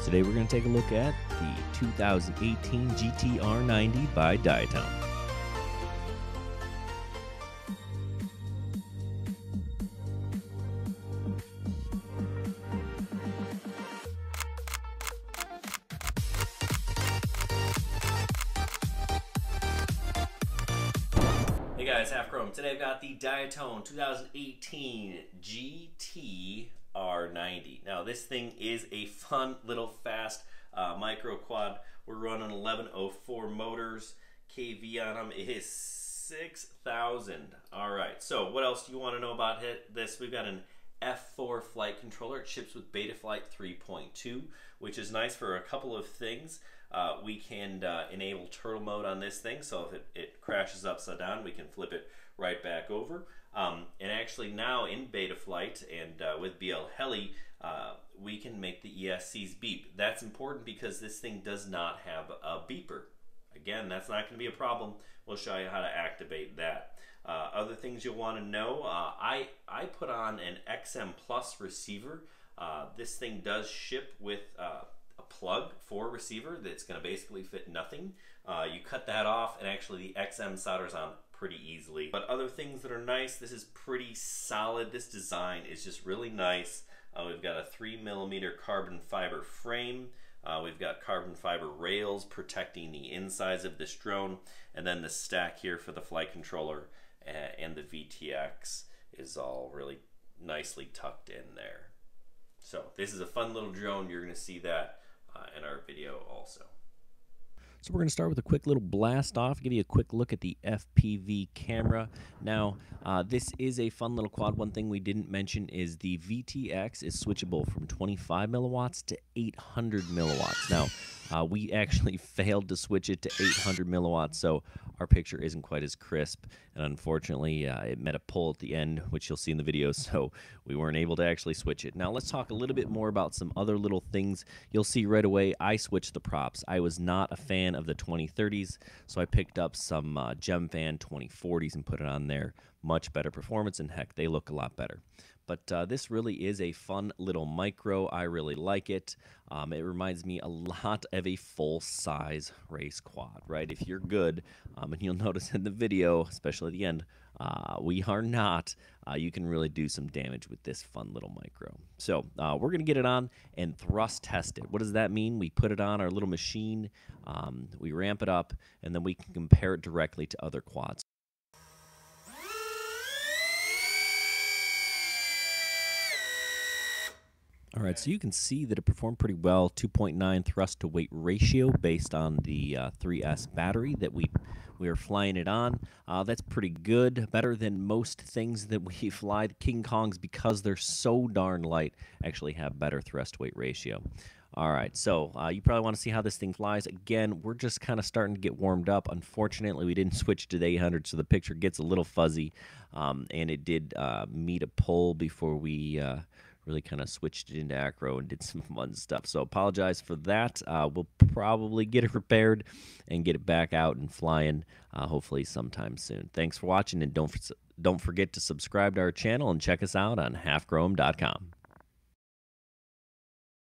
Today we're going to take a look at the 2018 GT-R 90 by Diatone. Hey guys, Half Chrome. Today I've got the Diatone 2018 GT-R 90. Now this thing is a fun little fast micro quad. We're running 1104 motors, kV on them. It is 6,000. Alright, so what else do you want to know about this? We've got an F4 flight controller. It ships with Betaflight 3.2, which is nice for a couple of things. We can enable turtle mode on this thing, so if it crashes upside down, we can flip it right back over. And actually now in Betaflight and with BL Heli, we can make the ESCs beep. That's important because this thing does not have a beeper. Again, that's not going to be a problem. We'll show you how to activate that. Other things you'll want to know, I put on an XM Plus receiver. This thing does ship with a plug for receiver that's going to basically fit nothing. You cut that off and actually the XM solders on pretty easily. But other things that are nice, this is pretty solid. This design is just really nice. We've got a 3mm carbon fiber frame. We've got carbon fiber rails protecting the insides of this drone, and then the stack here for the flight controller and the VTX is all really nicely tucked in there. So this is a fun little drone. You're going to see that in our video also. So we're going to start with a quick little blast off, give you a quick look at the FPV camera. Now, this is a fun little quad. One thing we didn't mention is the VTX is switchable from 25 milliwatts to 800 milliwatts. Now, we actually failed to switch it to 800 milliwatts, so our picture isn't quite as crisp, and unfortunately it met a pull at the end, which you'll see in the video, so we weren't able to actually switch it. Now let's talk a little bit more about some other little things. You'll see right away I switched the props. I was not a fan of the 2030s, so I picked up some Gemfan 2040s and put it on there. Much better performance, and heck, they look a lot better. But this really is a fun little micro. I really like it. It reminds me a lot of a full-size race quad, right? If you're good, and you'll notice in the video, especially at the end, we are not. You can really do some damage with this fun little micro. So we're going to get it on and thrust test it. What does that mean? We put it on our little machine, we ramp it up, and then we can compare it directly to other quads. All right, so you can see that it performed pretty well. 2.9 thrust to weight ratio based on the 3S battery that we are flying it on. That's pretty good, better than most things that we fly. The King Kongs, because they're so darn light, actually have better thrust weight ratio. All right, so you probably want to see how this thing flies. Again, we're just kind of starting to get warmed up. Unfortunately, we didn't switch to the 800, so the picture gets a little fuzzy, and it did meet a pull before we really kind of switched it into acro and did some fun stuff. So apologize for that. We'll probably get it repaired and get it back out and flying hopefully sometime soon. Thanks for watching, and don't forget to subscribe to our channel and check us out on halfchrome.com.